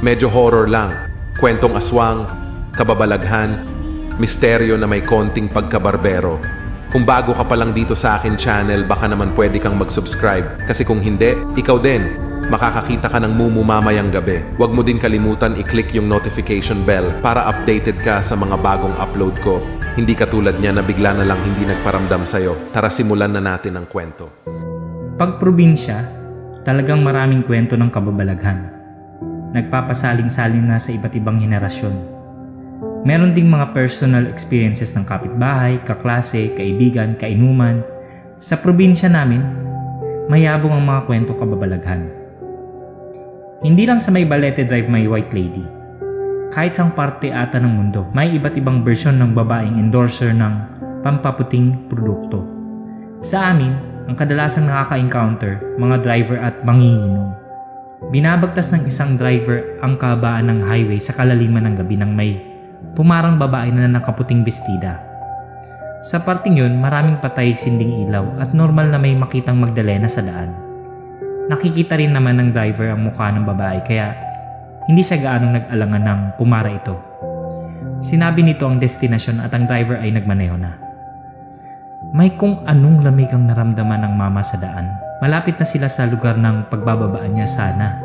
Medyo horror lang. Kwentong aswang, kababalaghan, misteryo na may konting pagkabarbero. Kung bago ka pa lang dito sa akin channel, baka naman pwede kang mag-subscribe. Kasi kung hindi, ikaw din, makakakita ka ng Mumu mamayang gabi. Huwag mo din kalimutan i-click yung notification bell para updated ka sa mga bagong upload ko. Hindi katulad niya na bigla na lang hindi nagparamdam sa'yo. Tara simulan na natin ang kwento. Pag probinsya, talagang maraming kwento ng kababalaghan. Nagpapasaling-saling na sa iba't ibang henerasyon. Meron ding mga personal experiences ng kapitbahay, kaklase, kaibigan, kainuman. Sa probinsya namin, mayabong ang mga kwento kababalaghan. Hindi lang sa may Balete Drive may white lady. Kahit sang parte ata ng mundo, may iba't ibang bersyon ng babaeng endorser ng pampaputing produkto. Sa amin, ang kadalasang nakaka-encounter, mga driver at manginginom. Binabagtas ng isang driver ang kabaan ng highway sa kalaliman ng gabi nang may pumarang babae na nakaputing bestida. Sa parting yun, maraming patay sinding ilaw at normal na may makitang Magdalena sa daan. Nakikita rin naman ng driver ang mukha ng babae kaya hindi siya gaanong nag-alangan ng pumara ito. Sinabi nito ang destinasyon at ang driver ay nagmaneho na. May kung anong lamig ang naramdaman ng mama sa daan. Malapit na sila sa lugar ng pagbababaan niya sana.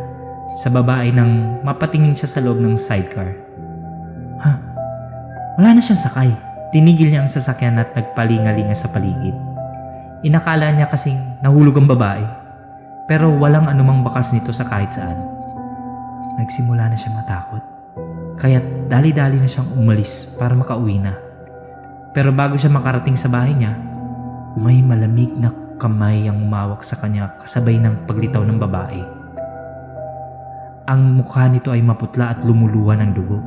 Sa babae nang mapatingin siya sa loob ng sidecar. Ha? Wala na siyang sakay. Tinigil niya ang sasakyan at nagpalingalinga sa paligid. Inakala niya kasing nahulog ang babae. Pero walang anumang bakas nito sa kahit saan. Nagsimula na siyang matakot. Kaya dali-dali na siyang umalis para makauwi na. Pero bago siya makarating sa bahay niya, may malamig na kamay ang umawak sa kanya kasabay ng paglitaw ng babae. Ang mukha nito ay maputla at lumuluha ng dugo.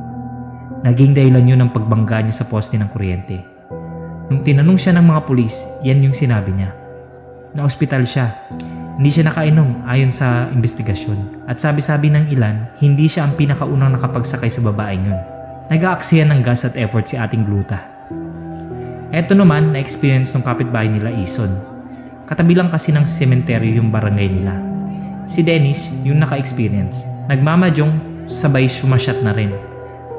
Naging dahilan yun ang pagbangga niya sa poste ng kuryente. Nung tinanong siya ng mga pulis, yan yung sinabi niya. Na-ospital siya. Hindi siya nakainom ayon sa investigasyon. At sabi-sabi ng ilan, hindi siya ang pinakaunang nakapagsakay sa babaeng yun. Nag-aaksaya ng gas at effort si ating gluta. Eto naman na-experience ng kapitbahay nila Ison. Katabi lang kasi ng sementeryo yung barangay nila. Si Dennis yung naka-experience. Nagmamadyong sabay sumasyat na rin.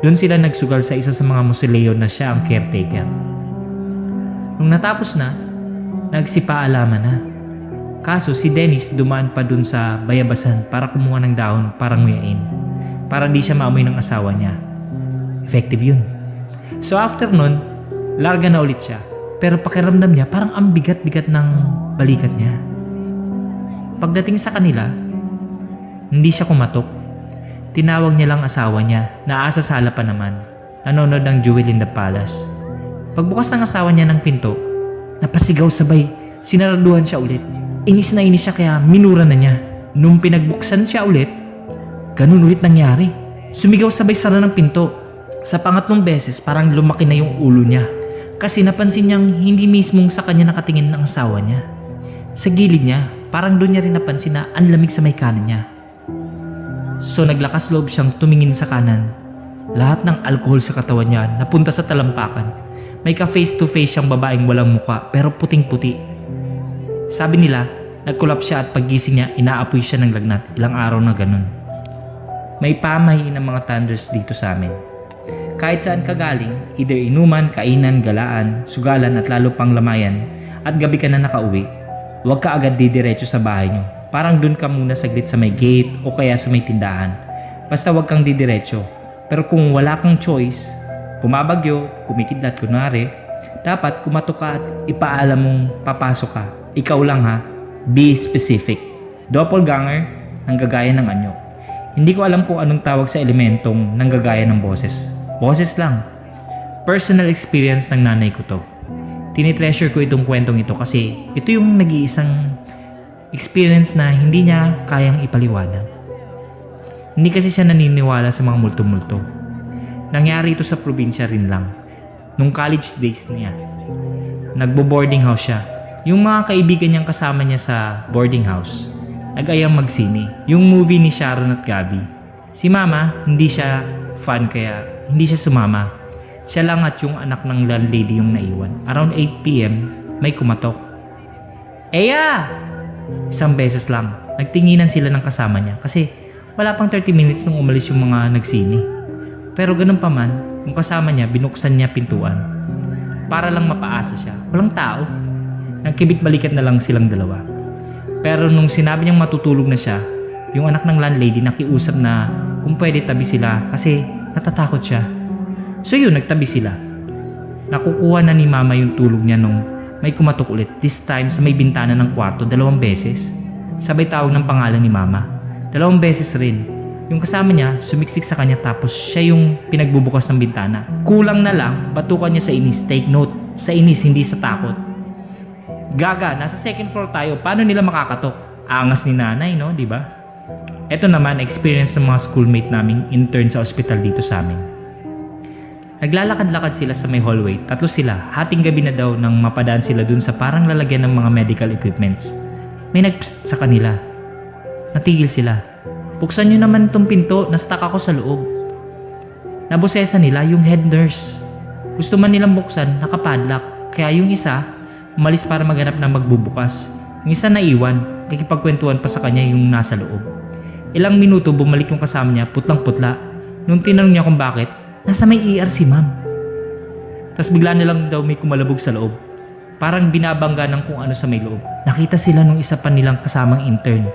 Doon sila nagsugal sa isa sa mga musileo na siya ang caretaker. Nung natapos na, nagsipaalaman na. Kaso si Dennis dumaan pa dun sa bayabasan para kumuha ng dahon para nguyain. Para di siya maamoy ng asawa niya. Effective yun. So after nun, larga na ulit siya. Pero pakiramdam niya parang ang bigat-bigat ng balikat niya. Pagdating sa kanila, hindi siya kumatok. Tinawag niya lang asawa niya na asa sala pa naman. Nanonood ng Jewel in the Palace. Pagbukas ng asawa niya ng pinto, napasigaw sabay. Sinaraduhan siya ulit. Inis na inis siya kaya minura na niya. Nung pinagbuksan siya ulit, ganun ulit nangyari. Sumigaw sabay sara ng pinto. Sa pangatlong beses parang lumaki na yung ulo niya. Kasi napansin niyang hindi mismong sa kanya nakatingin ng asawa niya. Sa gilid niya, parang doon niya rin napansin na ang lamig sa may kanan niya. So naglakas loob siyang tumingin sa kanan. Lahat ng alkohol sa katawan niya napunta sa talampakan. May ka-face to face siyang babaeng walang muka pero puting-puti. Sabi nila, nag-collapse siya at paggising niya, inaapoy siya ng lagnat ilang araw na ganun. May pamahiin ng mga thunders dito sa amin. Kahit saan ka galing, either inuman, kainan, galaan, sugalan at lalo pang lamayan at gabi ka na nakauwi, huwag ka agad didiretso sa bahay nyo. Parang dun ka muna saglit sa may gate o kaya sa may tindahan. Basta huwag kang didiretso. Pero kung wala kang choice, pumabagyo, kumikidlat kunwari, dapat kumatok ka at ipaalam mong papasok ka. Ikaw lang ha, be specific. Doppelganger, nanggagaya ng anyo. Hindi ko alam kung anong tawag sa elementong nanggagaya ng boses. Boses lang. Personal experience ng nanay ko to. Tinitreasure ko itong kwentong ito kasi ito yung nag-iisang experience na hindi niya kayang ipaliwanag. Hindi kasi siya naniniwala sa mga multo-multo. Nangyari ito sa probinsya rin lang. Nung college days niya. Nagbo-boarding house siya. Yung mga kaibigan niyang kasama niya sa boarding house, nag-ayang magsine. Yung movie ni Sharon at Gabby. Si Mama, hindi siya fan kaya hindi siya sumama. Siya lang at yung anak ng landlady yung naiwan. Around 8 PM, may kumatok. Eya! Isang beses lang. Nagtinginan sila ng kasama niya kasi Wala pang 30 minutes nung umalis yung mga nagsini. Pero ganun pa man, yung kasama niya, binuksan niya pintuan. Para lang mapaasa siya. Walang tao. Nagkibit-balikat na lang silang dalawa. Pero nung sinabi niyang matutulog na siya, yung anak ng landlady nakiusap na kung pwede tabi sila kasi natatakot siya. So yun, nagtabi sila. Nakukuha na ni mama yung tulog niya nung may kumatok ulit. This time sa may bintana ng kwarto 2 beses. Sabay tawag ng pangalan ni mama. 2 beses rin. Yung kasama niya sumiksik sa kanya tapos siya yung pinagbubukas ng bintana. Kulang na lang, batukan niya sa inis. Take note, sa inis hindi sa takot. Gaga, nasa second floor tayo. Paano nila makakatok? Angas ni nanay, no? Diba? Ito naman, experience ng mga schoolmate naming intern sa ospital dito sa amin. Naglalakad-lakad sila sa may hallway. 3 sila. Hating gabi na daw nang mapadaan sila dun sa parang lalagyan ng mga medical equipments. May nagpst sa kanila. Natigil sila. Buksan nyo naman itong pinto, na-stuck ako sa loob. Nabosesa nila yung head nurse. Gusto man nilang buksan, nakapadlock. Kaya yung isa, umalis para maghanap na magbubukas. Yung isa naiwan, kikipagkwentuhan pa sa kanya yung nasa loob. Ilang minuto bumalik yung kasama niya, putlang-putla. Nung tinanong niya kung bakit, nasa may ER si ma'am. Tapos bigla na lang daw may kumalabog sa loob. Parang binabangga ng kung ano sa may loob. Nakita sila nung isa pa nilang kasamang intern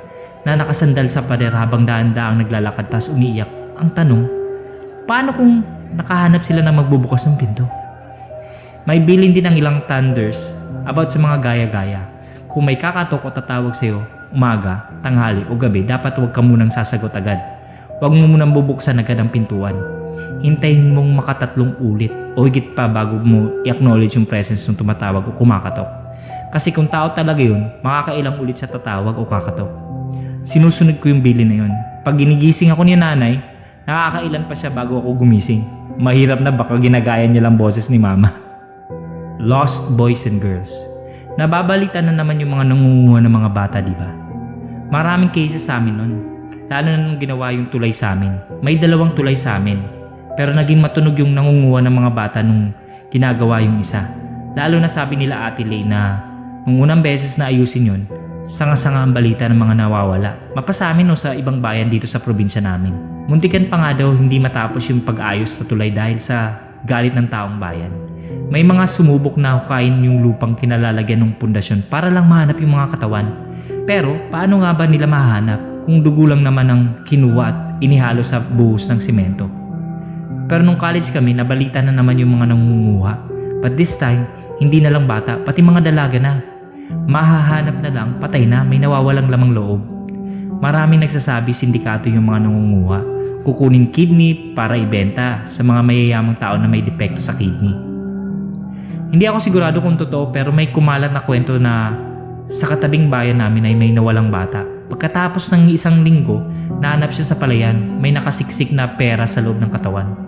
na nakasandal sa pader habang daan-daang naglalakad tas umiiyak. Ang tanong, paano kung nakahanap sila na magbubukas ng pinto? May bilin din ang ilang thunders about sa mga gaya-gaya. Kung may kakatok o tatawag sa'yo, umaga, tanghali o gabi, dapat huwag ka munang sasagot agad. Huwag mo munang bubuksan agad ang pintuan. Hintayin mong makatatlong ulit o higit pa bago mo i-acknowledge yung presence ng tumatawag o kumakatok. Kasi kung tao talaga yun, makakailang ulit siya tatawag o kakatok. Sinusunod ko yung bilin na yun. Pag ginigising ako ni nanay, nakakailan pa siya bago ako gumising. Mahirap na baka ginagaya niya lang boses ni mama. Lost boys and girls. Nababalita na naman yung mga nangunguha ng mga bata, di ba? Maraming cases sa amin nun. Lalo na nung ginawa yung tulay sa amin. May 2 tulay sa amin. Pero naging matunog yung nangunguha ng mga bata nung ginagawa yung isa. Lalo na sabi nila Ate Lay na nung unang beses na ayusin yun, sanga-sanga ang balita ng mga nawawala. Mapasamin o sa ibang bayan dito sa probinsya namin. Muntikan pa nga daw hindi matapos yung pag-ayos sa tulay dahil sa galit ng taong bayan. May mga sumubok na hukayin yung lupang kinalalagyan ng pundasyon para lang mahanap yung mga katawan. Pero paano nga ba nila mahanap kung dugo lang naman ang kinuha at inihalo sa buhos ng simento? Pero nung college kami, nabalita na naman yung mga nangunguha. But this time, hindi na lang bata, pati mga dalaga na. Mahahanap na lang, patay na, may nawawalang lamang loob. Maraming nagsasabi sindikato yung mga nangunguha. Kukunin kidney para ibenta sa mga mayayamang tao na may depekto sa kidney. Hindi ako sigurado kung totoo pero may kumalat na kwento na sa katabing bayan namin ay may nawalang bata. Pagkatapos ng 1 linggo, nahanap siya sa palayan, may nakasiksik na pera sa loob ng katawan.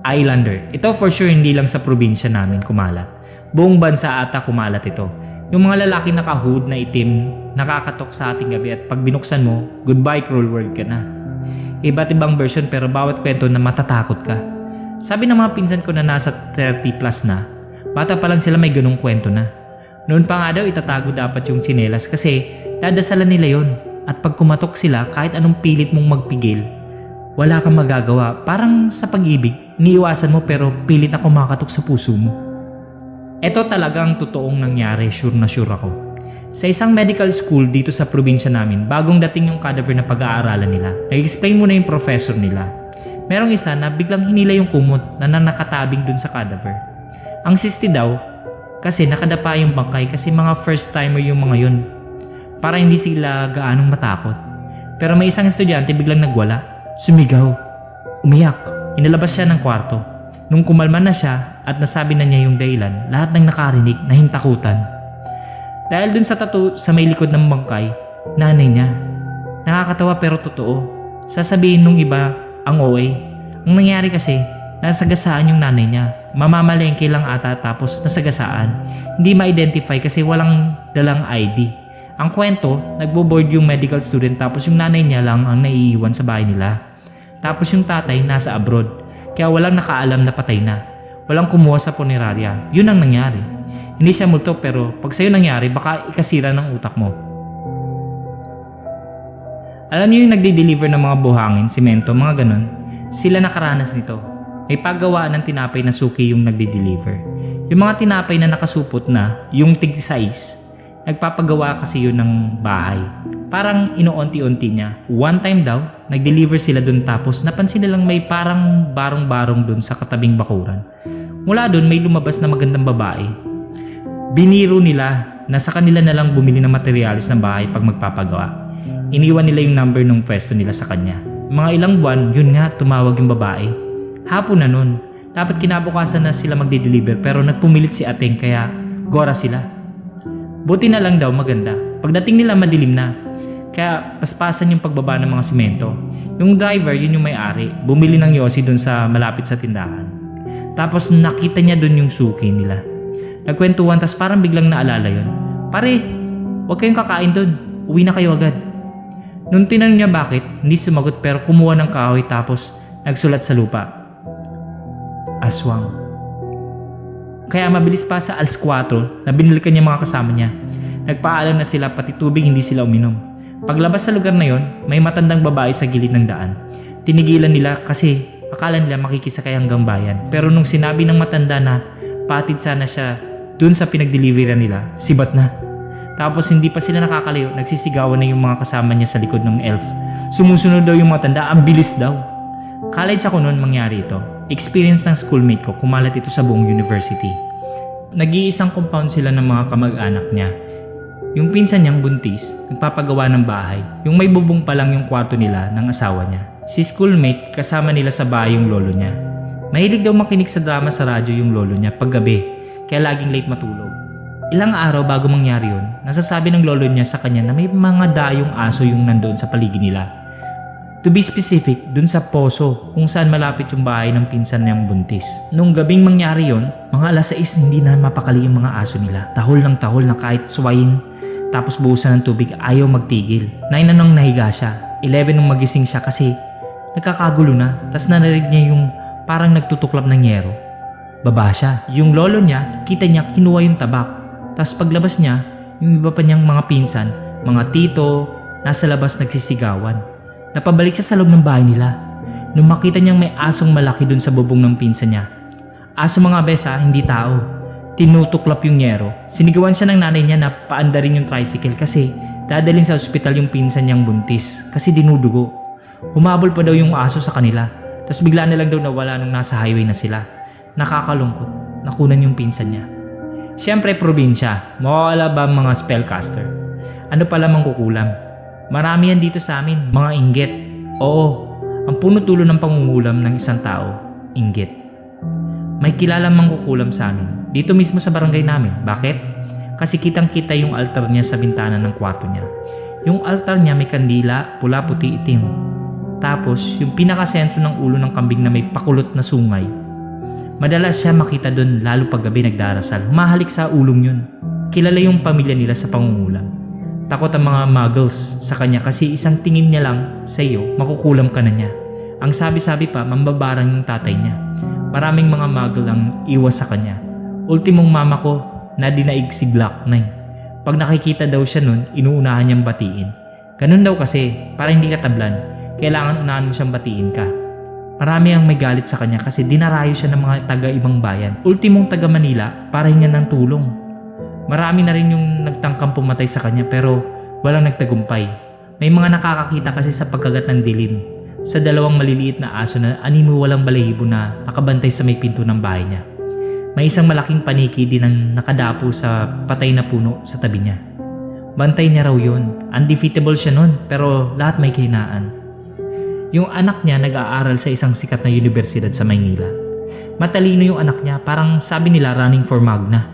Islander. Ito for sure hindi lang sa probinsya namin kumalat. Buong bansa ata kumalat ito. Yung mga lalaki naka-hood na itim, nakakatok sa ating gabi at pag binuksan mo, goodbye cruel world ka na. Iba't ibang version pero bawat kwento na matatakot ka. Sabi ng mga pinsan ko na nasa 30 plus na, bata pa lang sila may ganung kwento na. Noon pa nga daw itatago dapat yung tsinelas kasi dadasalan nila yon. At pag kumatok sila kahit anong pilit mong magpigil, wala kang magagawa. Parang sa pag-ibig, iniiwasan mo pero pilit na kumakatok sa puso mo. Ito talagang totoong nangyari, sure na sure ako. Sa isang medical school dito sa probinsya namin, bagong dating yung cadaver na pag-aaralan nila. Nag-explain muna yung professor nila. Merong isa na biglang hinila yung kumot na nakakatabing dun sa cadaver. Ang sisti daw, kasi nakadapa yung bangkay kasi mga first timer yung mga yun. Para hindi sila gaanong matakot. Pero may isang estudyante biglang nagwala, sumigaw, umiyak, inilabas siya ng kwarto. Nung kumalma na siya at nasabi na niya yung dahilan, lahat ng nakarinig nahintakutan. Dahil dun sa tattoo sa may likod ng bangkay, nanay niya. Nakakatawa pero totoo. Sasabihin nung iba ang OA. Ang nangyari kasi, nasagasaan yung nanay niya. Mamamalengke lang ata tapos nasagasaan. Hindi ma-identify kasi walang dalang ID. Ang kwento, nagbo-board yung medical student tapos yung nanay niya lang ang naiiwan sa bahay nila. Tapos yung tatay nasa abroad. Kaya walang nakaalam na patay na. Walang kumuha sa punerarya. Yun ang nangyari. Hindi siya multo pero pag sa'yo nangyari baka ikasira ng utak mo. Alam niyo yung nagde-deliver ng mga buhangin, simento, mga ganon? Sila nakaranas nito. May paggawaan ng tinapay na suki yung nagde-deliver. Yung mga tinapay na nakasupot na, yung tig-size, nagpapagawa kasi yun ng bahay. Parang inuunti-unti niya. One time daw, nag-deliver sila dun tapos napansin nilang may parang barong-barong dun sa katabing bakuran. Mula dun may lumabas na magandang babae. Biniro nila na sa kanila na lang bumili ng materyales ng bahay pag magpapagawa. Iniwan nila yung number ng pwesto nila sa kanya. Mga ilang buwan, yun nga, tumawag yung babae. Hapon na nun. Dapat kinabukasan na sila magde-deliver pero nagpumilit si Ateng kaya gora sila. Buti na lang daw maganda. Pagdating nila madilim na. Kaya paspasan yung pagbaba ng mga simento. Yung driver, yun yung may-ari. Bumili ng yosi dun sa malapit sa tindahan. Tapos nakita niya dun yung suki nila. Nagkwentuhan tas parang biglang naalala yun. Pare, huwag kayong kakain dun. Uwi na kayo agad. Nung tinanong niya bakit, hindi sumagot pero kumuha ng kahoy tapos nagsulat sa lupa. Aswang. Kaya mabilis pa sa alas 4 na binilikan niya mga kasama niya. Nagpaalam na sila pati tubig hindi sila uminom. Paglabas sa lugar na yon, may matandang babae sa gilid ng daan. Tinigilan nila kasi akala nila makikisakay hanggang bayan. Pero nung sinabi ng matanda na patid sana siya dun sa pinagdeliveran nila, sibat na. Tapos hindi pa sila nakakalayo, nagsisigawan na yung mga kasama niya sa likod ng elf. Sumusunod daw yung matanda, ang bilis daw. College ako noon mangyari ito. Experience ng schoolmate ko, kumalat ito sa buong university. Nag-iisang compound sila ng mga kamag-anak niya. Yung pinsan niyang buntis, nagpapagawa ng bahay. Yung may bubong pa lang yung kwarto nila ng asawa niya. Si schoolmate, kasama nila sa bahay yung lolo niya. Mahilig daw makinig sa drama sa radyo yung lolo niya paggabi, kaya laging late matulog. Ilang araw bago mangyari yun, nasasabi ng lolo niya sa kanya na may mga dayong aso yung nandoon sa paligid nila. To be specific, dun sa poso kung saan malapit yung bahay ng pinsan niyang buntis. Nung gabing mangyari yon, mga alas 6 hindi na mapakali yung mga aso nila. Tahol ng tahol na kahit swayin, tapos buhusan ng tubig ayaw magtigil. 9 na nang nahiga siya, 11 nung magising siya kasi nagkakagulo na. Tas narinig niya yung parang nagtutuklap ng yero. Baba siya. Yung lolo niya, kita niya kinuha yung tabak. Tas paglabas niya, yung iba pa niyang mga pinsan, mga tito, nasa labas nagsisigawan. Napabalik siya sa loob ng bahay nila. Nung makita niyang may asong malaki dun sa bubong ng pinsan niya. Aso mga besa, hindi tao. Tinutuklap yung yero. Sinigawan siya ng nanay niya na paandarin yung tricycle kasi dadalhin sa ospital yung pinsan niyang buntis kasi dinudugo. Humabol pa daw yung aso sa kanila. Tapos bigla na lang daw nawala nung nasa highway na sila. Nakakalungkot. Nakunan yung pinsan niya. Siyempre probinsya. Mawawala ba mga spellcaster? Ano pala mang kukulam? Marami yan dito sa amin, mga inggit. Oo, ang puno-tulo ng pangungulam ng isang tao, inggit. May kilalang mangkukulam sa amin, dito mismo sa barangay namin. Bakit? Kasi kitang-kita yung altar niya sa bintana ng kwarto niya. Yung altar niya may kandila, pula, puti, itim. Tapos, yung pinakasentro ng ulo ng kambing na may pakulot na sungay. Madalas siya makita doon lalo pag gabi nagdarasal. Humahalik sa ulong yun. Kilala yung pamilya nila sa pangungulam. Takot ang mga muggles sa kanya kasi isang tingin niya lang sa iyo, makukulam ka na niya. Ang sabi-sabi pa, mambabarang yung tatay niya. Maraming mga muggle ang iwas sa kanya. Ultimong mama ko na dinaig si Black Knight. Pag nakikita daw siya nun, inuunahan niyang batiin. Ganun daw kasi, para hindi ka tablan, kailangan unahan mo siyang batiin ka. Marami ang may galit sa kanya kasi dinarayo siya ng mga taga-ibang bayan. Ultimong taga Manila para hingan ng tulong. Marami na rin yung nagtangkang pumatay sa kanya pero walang nagtagumpay. May mga nakakakita kasi sa pagkagat ng dilim sa dalawang maliliit na aso na animo walang balahibo na nakabantay sa may pinto ng bahay niya. May isang malaking paniki din ang nakadapo sa patay na puno sa tabi niya. Bantay niya raw yun. Undefeatable siya nun pero lahat may kahinaan. Yung anak niya nag-aaral sa isang sikat na universidad sa Maynila. Matalino yung anak niya, parang sabi nila running for Magna.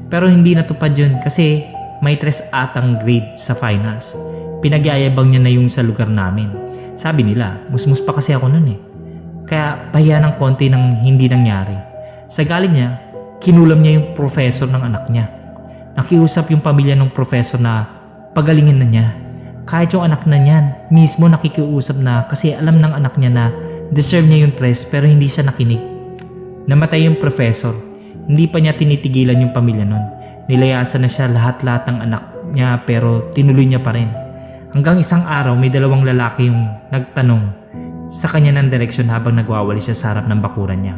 Pero hindi natupad yun kasi may 3 atang grade sa finals. Pinagyayabang niya na yung sa lugar namin. Sabi nila, musmus pa kasi ako nun eh. Kaya pahiya ng konti nang hindi nangyari. Sa galing niya, kinulam niya yung professor ng anak niya. Nakiusap yung pamilya ng professor na pagalingin na niya. Kahit yung anak na niyan, mismo nakikiusap na kasi alam ng anak niya na deserve niya yung 3 pero hindi siya nakinig. Namatay yung professor. Hindi pa niya tinitigilan yung pamilya nun. Nilayasan na siya lahat-lahat ng anak niya pero tinuloy niya pa rin. Hanggang isang araw may dalawang lalaki yung nagtanong sa kanya ng direksyon habang nagwawali siya sa harap ng bakuran niya.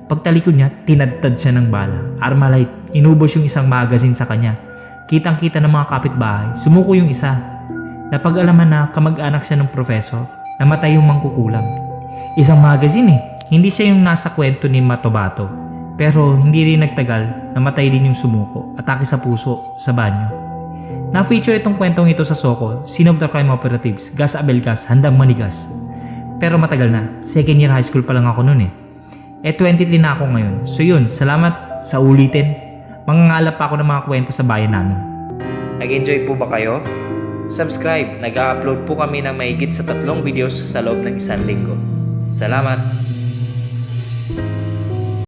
Pagtalikod niya, tinadtad siya ng bala. Armalite, inubos yung isang magazine sa kanya. Kitang-kita ng mga kapitbahay, sumuko yung isa. Napag-alaman na kamag-anak siya ng profesor, namatay yung mangkukulam. Isang magazine hindi siya yung nasa kwento ni Matobato. Pero hindi rin nagtagal, namatay din yung sumuko, atake sa puso, sa banyo. Na-feature itong kwentong ito sa Soko, Scene of the Crime Operatives, Gas Abelgas, Handang Manigas. Pero matagal na, second year high school pa lang ako noon 23 na ako ngayon. So yun, salamat sa ulitin. Mangangalap pa ako ng mga kwento sa bayan namin. Nag-enjoy po ba kayo? Subscribe, nag-upload po kami ng mahigit sa 3 videos sa loob ng 1 linggo. Salamat!